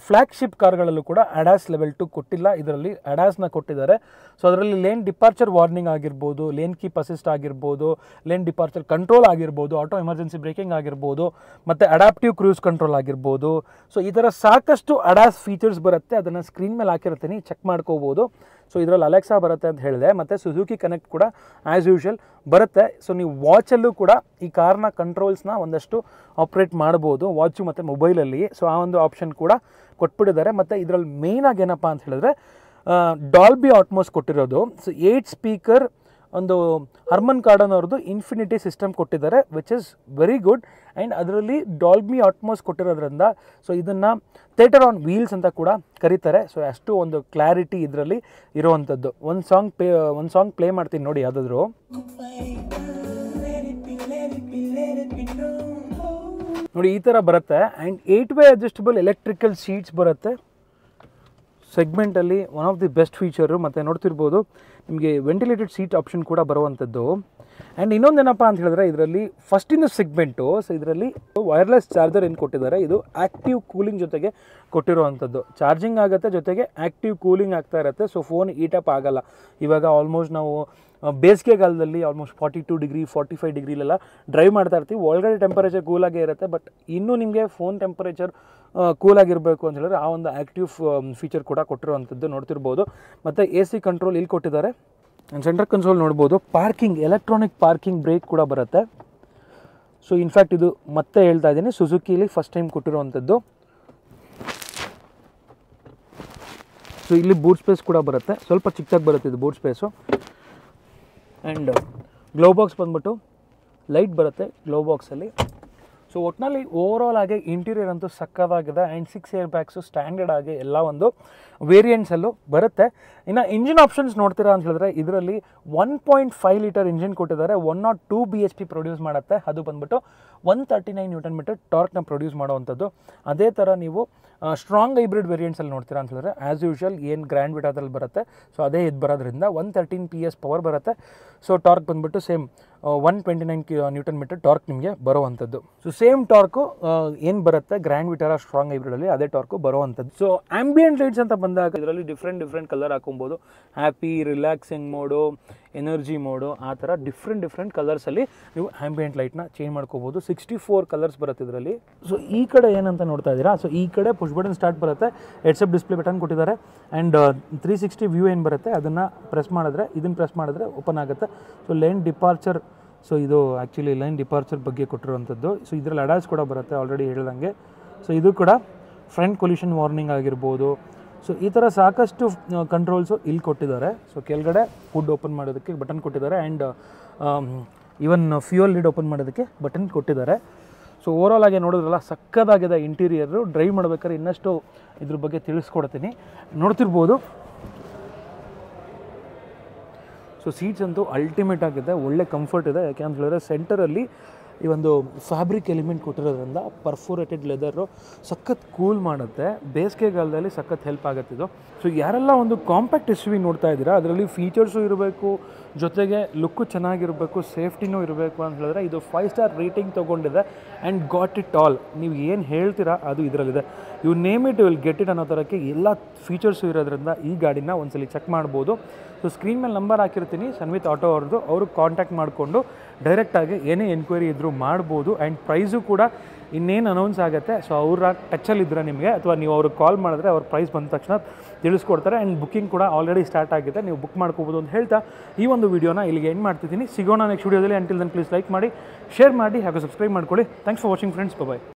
ಫ್ಲ್ಯಾಗ್ಶಿಪ್ ಕಾರ್ಗಳಲ್ಲೂ ಕೂಡ ಅಡಾಸ್ ಲೆವೆಲ್ 2 ಕೊಟ್ಟಿಲ್ಲ. ಇದರಲ್ಲಿ ಅಡಾಸ್ನ ಕೊಟ್ಟಿದ್ದಾರೆ. ಸೊ ಅದರಲ್ಲಿ ಲೇನ್ ಡಿಪಾರ್ಚರ್ ವಾರ್ನಿಂಗ್ ಆಗಿರ್ಬೋದು, ಲೇನ್ ಕೀಪ್ ಅಸಿಸ್ಟ್ ಆಗಿರ್ಬೋದು, ಲೇನ್ ಡಿಪಾರ್ಚರ್ ಕಂಟ್ರೋಲ್ ಆಗಿರ್ಬೋದು, ಆಟೋ ಎಮರ್ಜೆನ್ಸಿ ಬ್ರೇಕಿಂಗ್ ಆಗಿರ್ಬೋದು ಮತ್ತು ಅಡಾಪ್ಟಿವ್ ಕ್ರೂಸ್ ಕಂಟ್ರೋಲ್ ಆಗಿರ್ಬೋದು. ಸೊ ಈ ಥರ ಸಾಕಷ್ಟು ಅಡಾಸ್ ಫೀಚರ್ಸ್ ಬರುತ್ತೆ. ಅದನ್ನು ಸ್ಕ್ರೀನ್ ಮೇಲೆ ಹಾಕಿರ್ತೀನಿ, ಚೆಕ್ ಮಾಡ್ಕೋಬೋದು. ಸೊ ಇದರಲ್ಲಿ ಅಲೆಕ್ಸಾ ಬರುತ್ತೆ ಅಂತ ಹೇಳಿದೆ. ಮತ್ತು ಸುಜುಕಿ ಕನೆಕ್ಟ್ ಕೂಡ ಆ್ಯಸ್ ಯೂಶುವಲ್ ಬರುತ್ತೆ. ಸೊ ನೀವು ವಾಚಲ್ಲೂ ಕೂಡ ಈ ಕಾರ್ನ ಕಂಟ್ರೋಲ್ಸ್ನ ಒಂದಷ್ಟು ಆಪ್ರೇಟ್ ಮಾಡ್ಬೋದು ವಾಚು ಮತ್ತು ಮೊಬೈಲಲ್ಲಿ. ಸೊ ಆ ಒಂದು ಆಪ್ಷನ್ ಕೂಡ ಕೊಟ್ಬಿಟ್ಟಿದ್ದಾರೆ. ಮತ್ತು ಇದರಲ್ಲಿ ಮೇಯ್ನಾಗಿ ಏನಪ್ಪ ಅಂತ ಹೇಳಿದ್ರೆ ಡಾಲ್ಬಿ ಆಟ್ಮೋಸ್ ಕೊಟ್ಟಿರೋದು. ಸೊ 8 ಸ್ಪೀಕರ್ ಒಂದು ಹರ್ಮನ್ ಕಾರ್ಡನ್ ಅವ್ರದ್ದು ಇನ್ಫಿನಿಟಿ ಸಿಸ್ಟಮ್ ಕೊಟ್ಟಿದ್ದಾರೆ which is very good. And ಅದರಲ್ಲಿ ಡಾಲ್ಬಿ ಆಟ್ಮೋಸ್ ಕೊಟ್ಟಿರೋದ್ರಿಂದ ಸೊ ಇದನ್ನು ಥಿಯೇಟರ್ ಆನ್ ವೀಲ್ಸ್ ಅಂತ ಕೂಡ ಕರೀತಾರೆ. ಸೊ ಅಷ್ಟು ಒಂದು ಕ್ಲಾರಿಟಿ ಇದರಲ್ಲಿ ಇರುವಂಥದ್ದು. ಒಂದು ಸಾಂಗ್ ಪ್ಲೇ ಮಾಡ್ತೀನಿ ನೋಡಿ ಯಾವುದಾದ್ರು. ನೋಡಿ ಈ ಥರ ಬರುತ್ತೆ. And eight way adjustable electrical seats ಬರುತ್ತೆ ಸೆಗ್ಮೆಂಟಲ್ಲಿ. One of the best feature. ಮತ್ತು ನೋಡ್ತಿರ್ಬೋದು ನಿಮಗೆ ವೆಂಟಿಲೇಟೆಡ್ ಸೀಟ್ ಆಪ್ಷನ್ ಕೂಡ ಬರುವಂಥದ್ದು. ಆ್ಯಂಡ್ ಇನ್ನೊಂದೇನಪ್ಪ ಅಂತ ಹೇಳಿದ್ರೆ ಇದರಲ್ಲಿ first in the segment so ಇದರಲ್ಲಿ ವೈರ್ಲೆಸ್ ಚಾರ್ಜರ್ ಏನು ಕೊಟ್ಟಿದ್ದಾರೆ ಇದು ಆ್ಯಕ್ಟಿವ್ ಕೂಲಿಂಗ್ ಜೊತೆಗೆ ಕೊಟ್ಟಿರುವಂಥದ್ದು. ಚಾರ್ಜಿಂಗ್ ಆಗುತ್ತೆ ಜೊತೆಗೆ ಆ್ಯಕ್ಟಿವ್ ಕೂಲಿಂಗ್ ಆಗ್ತಾ ಇರುತ್ತೆ. ಸೊ ಫೋನ್ ಹೀಟಪ್ ಆಗಲ್ಲ. ಇವಾಗ ಆಲ್ಮೋಸ್ಟ್ ನಾವು ಬೇಸಿಗೆಗಾಲದಲ್ಲಿ ಆಲ್ಮೋಸ್ಟ್ 42 ಡಿಗ್ರಿ 45 ಡಿಗ್ರಿಲೆಲ್ಲ ಡ್ರೈವ್ ಮಾಡ್ತಾ ಇರ್ತೀವಿ. ಒಳಗಡೆ ಟೆಂಪರೇಚರ್ ಕೂಲಾಗೇ ಇರುತ್ತೆ. ಬಟ್ ಇನ್ನೂ ನಿಮಗೆ ಫೋನ್ ಟೆಂಪರೇಚರ್ ಕೂಲಾಗಿರಬೇಕು ಅಂತ ಹೇಳಿದ್ರೆ ಆ ಒಂದು ಆ್ಯಕ್ಟಿವ್ ಫೀಚರ್ ಕೂಡ ಕೊಟ್ಟಿರುವಂಥದ್ದು ನೋಡ್ತಿರ್ಬೋದು. ಮತ್ತು AC ಕಂಟ್ರೋಲ್ ಇಲ್ಲಿ ಕೊಟ್ಟಿದ್ದಾರೆ. ಸೆಂಟರ್ ಕನ್ಸೋಲ್ ನೋಡ್ಬೋದು. ಪಾರ್ಕಿಂಗ್ ಎಲೆಕ್ಟ್ರಾನಿಕ್ ಪಾರ್ಕಿಂಗ್ ಬ್ರೇಕ್ ಕೂಡ ಬರುತ್ತೆ. ಸೊ ಇನ್ಫ್ಯಾಕ್ಟ್ ಇದು ಮತ್ತೆ ಹೇಳ್ತಾ ಇದ್ದೀನಿ ಸುಜುಕಿಲಿ ಫಸ್ಟ್ ಟೈಮ್ ಕೊಟ್ಟಿರುವಂಥದ್ದು. ಸೊ ಇಲ್ಲಿ ಬೂಟ್ ಸ್ಪೇಸ್ ಕೂಡ ಬರುತ್ತೆ. ಸ್ವಲ್ಪ ಚಿಕ್ಕದಾಗಿ ಬರುತ್ತೆ ಇದು boot space. And glow box ಬಂದ್ಬಿಟ್ಟು ಲೈಟ್ ಬರುತ್ತೆ ಗ್ಲೋ ಬಾಕ್ಸಲ್ಲಿ. ಸೊ ಒಟ್ಟಿನಲ್ಲಿ ಓವರಾಲ್ ಆಗಿ ಇಂಟೀರಿಯರ್ ಅಂತೂ ಸಕ್ಕತ್ತಾಗಿದೆ. ಆ್ಯಂಡ್ 6 ಏರ್ ಬ್ಯಾಗ್ಸು ಸ್ಟ್ಯಾಂಡರ್ಡ್ ಆಗಿ ಎಲ್ಲ ಒಂದು ವೇರಿಯಂಟ್ಸಲ್ಲೂ ಬರುತ್ತೆ. ಇನ್ನು ಇಂಜಿನ್ ಆಪ್ಷನ್ಸ್ ನೋಡ್ತೀರಾ ಅಂತ ಹೇಳಿದ್ರೆ ಇದರಲ್ಲಿ 1.5 ಲೀಟರ್ ಇಂಜಿನ್ ಕೊಟ್ಟಿದ್ದಾರೆ. 102 BHP ಪ್ರೊಡ್ಯೂಸ್ ಮಾಡುತ್ತೆ. ಅದು ಬಂದ್ಬಿಟ್ಟು 139 Nm ಟಾರ್ಕ್ನ ಪ್ರೊಡ್ಯೂಸ್ ಮಾಡುವಂಥದ್ದು. ಅದೇ ಥರ ನೀವು ಸ್ಟ್ರಾಂಗ್ ಹೈಬ್ರಿಡ್ ವೇರಿಯಂಟ್ಸಲ್ಲಿ ನೋಡ್ತೀರಾ ಅಂತ ಹೇಳಿದ್ರೆ ಆ್ಯಸ್ ಯೂಶುವಲ್ ಏನು ಗ್ರ್ಯಾಂಡ್ ವಿಟಾದಲ್ಲಿ ಬರುತ್ತೆ ಸೊ ಅದೇ ಇದು ಬರೋದ್ರಿಂದ 113 PS ಪವರ್ ಬರುತ್ತೆ. ಸೊ ಟಾರ್ಕ್ ಬಂದ್ಬಿಟ್ಟು ಸೇಮ್ 129 Nm ಟಾರ್ಕ್ ನಿಮಗೆ ಬರುವಂಥದ್ದು. ಸೊ ಸೇಮ್ ಟಾರ್ಕು ಏನು ಬರುತ್ತೆ ಗ್ರ್ಯಾಂಡ್ ವಿಟಾರ ಸ್ಟ್ರಾಂಗ್ ಹೈಬ್ರಿಡಲ್ಲಿ ಅದೇ ಟಾರ್ಕು ಬರುವಂಥದ್ದು. ಸೊ ಆಂಬಿಯಂಟ್ ಲೈಟ್ಸ್ ಅಂತ ಬಂದಾಗ ಇದರಲ್ಲಿ ಡಿಫ್ರೆಂಟ್ ಕಲರ್ ಹಾಕೊಬೋದು. Happy, relaxing mode, energy mode, ಆ ಥರ ಡಿಫ್ರೆಂಟ್ ಕಲರ್ಸಲ್ಲಿ ನೀವು ಆಂಬಿಯಂಟ್ ಲೈಟ್ನ ಚೇಂಜ್ ಮಾಡ್ಕೋಬೋದು. 64 ಕಲರ್ಸ್ ಬರುತ್ತೆ ಇದರಲ್ಲಿ. ಸೊ ಈ ಕಡೆ ಏನಂತ ನೋಡ್ತಾ ಇದ್ದೀರಾ ಸೊ ಈ ಕಡೆ ಪುಷ್ ಬಟನ್ ಸ್ಟಾರ್ಟ್ ಬರುತ್ತೆ. ಹೆಡ್ಸಪ್ ಡಿಸ್ಪ್ಲೇ ಬಟನ್ ಕೊಟ್ಟಿದ್ದಾರೆ. ಆ್ಯಂಡ್ 360 ವ್ಯೂ ಏನು ಬರುತ್ತೆ ಅದನ್ನು ಪ್ರೆಸ್ ಮಾಡಿದ್ರೆ ಓಪನ್ ಆಗುತ್ತೆ. ಸೊ ಲೈನ್ ಡಿಪಾರ್ಚರ್ ಸೊ ಇದು ಆ್ಯಕ್ಚುಲಿ ಲೈನ್ ಡಿಪಾರ್ಚರ್ ಬಗ್ಗೆ ಕೊಟ್ಟಿರುವಂಥದ್ದು. ಸೊ ಇದರಲ್ಲಿ ಅಡಾಸ್ ಕೂಡ ಬರುತ್ತೆ ಆಲ್ರೆಡಿ ಹೇಳ್ದಂಗೆ. ಸೊ ಇದು ಕೂಡ ಫ್ರಂಟ್ ಕೊಲ್ಯೂಷನ್ ವಾರ್ನಿಂಗ್ ಆಗಿರ್ಬೋದು. ಸೊ ಈ ಥರ ಸಾಕಷ್ಟು ಕಂಟ್ರೋಲ್ಸು ಇಲ್ಲಿ ಕೊಟ್ಟಿದ್ದಾರೆ. ಸೊ ಕೆಳಗಡೆ ಫುಡ್ ಓಪನ್ ಮಾಡೋದಕ್ಕೆ ಬಟನ್ ಕೊಟ್ಟಿದ್ದಾರೆ. And even fuel lead open ಮಾಡೋದಕ್ಕೆ ಬಟನ್ ಕೊಟ್ಟಿದ್ದಾರೆ. ಸೊ ಓವರಾಲ್ ಆಗಿ ನೋಡಿದ್ರಲ್ಲ ಸಕ್ಕದಾಗಿದೆ ಇಂಟೀರಿಯರು. ಡ್ರೈವ್ ಮಾಡ್ಬೇಕಾದ್ರೆ ಇನ್ನಷ್ಟು ಇದ್ರ ಬಗ್ಗೆ ತಿಳಿಸ್ಕೊಡ್ತೀನಿ. ನೋಡ್ತಿರ್ಬೋದು ಸೊ ಸೀಟ್ಸ್ ಅಂತೂ ಅಲ್ಟಿಮೇಟ್ ಆಗಿದೆ. ಒಳ್ಳೆ ಕಂಫರ್ಟ್ ಇದೆ. ಯಾಕೆ ಅಂತ ಹೇಳಿದ್ರೆ ಸೆಂಟರಲ್ಲಿ ಈ ಒಂದು ಫ್ಯಾಬ್ರಿಕ್ ಎಲಿಮೆಂಟ್ ಕೊಟ್ಟಿರೋದ್ರಿಂದ ಪರ್ಫೋರೇಟೆಡ್ ಲೆದರು ಸಖತ್ ಕೂಲ್ ಮಾಡುತ್ತೆ, ಬೇಸಿಗೆಗಾಲದಲ್ಲಿ ಸಖತ್ ಹೆಲ್ಪ್ ಆಗುತ್ತೆ ಇದು. ಸೊ ಯಾರೆಲ್ಲ ಒಂದು ಕಾಂಪ್ಯಾಕ್ಟ್ ಎಸ್ ಯು ವಿ ನೋಡ್ತಾ ಇದ್ದೀರಾ, ಅದರಲ್ಲಿ ಫೀಚರ್ಸು ಇರಬೇಕು, ಜೊತೆಗೆ ಲುಕ್ಕು ಚೆನ್ನಾಗಿರಬೇಕು, ಸೇಫ್ಟಿನೂ ಇರಬೇಕು ಅಂತ ಹೇಳಿದ್ರೆ ಇದು 5 ಸ್ಟಾರ್ ರೇಟಿಂಗ್ ತೊಗೊಂಡಿದೆ ಆ್ಯಂಡ್ ಗಾಟ್ ಇಟ್ ಆಲ್. ನೀವು ಏನು ಹೇಳ್ತೀರಾ ಅದು ಇದರಲ್ಲಿದೆ. You name it will get it ಅನ್ನೋ ಥರಕ್ಕೆ ಎಲ್ಲ ಫೀಚರ್ಸು ಇರೋದ್ರಿಂದ ಈ ಗಾಡಿನ ಒಂದ್ಸಲಿ ಚೆಕ್ ಮಾಡ್ಬೋದು. ಸೊ ಸ್ಕ್ರೀನ್ ಮೇಲೆ ನಂಬರ್ ಹಾಕಿರ್ತೀನಿ ಸನ್ವಿತ್ ಆಟೋ ಅವ್ರದ್ದು, ಅವ್ರಿಗೆ ಕಾಂಟ್ಯಾಕ್ಟ್ ಮಾಡಿಕೊಂಡು ಡೈರೆಕ್ಟಾಗಿ ಏನೇ ಎನ್ಕ್ವೈರಿ ಇದ್ದರೂ ಮಾಡ್ಬೋದು. ಆ್ಯಂಡ್ ಪ್ರೈಸು ಕೂಡ ಇನ್ನೇನು ಅನೌನ್ಸ್ ಆಗುತ್ತೆ, ಸೊ ಅವರ ಟಚಲ್ಲಿದ್ದರೆ ನಿಮಗೆ ಅಥವಾ ನೀವು ಅವ್ರಿಗೆ ಕಾಲ್ ಮಾಡಿದ್ರೆ ಅವ್ರ ಪ್ರೈಸ್ ಬಂದ ತಕ್ಷಣ ತಿಳಿಸ್ಕೊಡ್ತಾರೆ. ಆ್ಯಂಡ್ ಬುಕ್ಕಿಂಗ್ ಕೂಡ ಆಲ್ರೆಡಿ ಸ್ಟಾರ್ಟ್ ಆಗಿದೆ, ನೀವು ಬುಕ್ ಮಾಡ್ಕೋಬೋದು ಅಂತ ಹೇಳ್ತಾ ಈ ಒಂದು ವಿಡಿಯೋನ ಇಲ್ಲಿಗೆ ಎಂಡ್ ಮಾಡ್ತಿದ್ದೀನಿ. ಸಿಗೋಣ ನೆಕ್ಸ್ಟ್ ವಿಡಿಯೋದಲ್ಲಿ. ಅಂಟಿಲ್ ದೆನ್ ಪ್ಲೀಸ್ ಲೈಕ್ ಮಾಡಿ, ಶೇರ್ ಮಾಡಿ ಹಾಗೂ ಸಬ್ಸ್ಕ್ರೈಬ್ ಮಾಡ್ಕೊಳ್ಳಿ. Thanks for watching friends. Bye.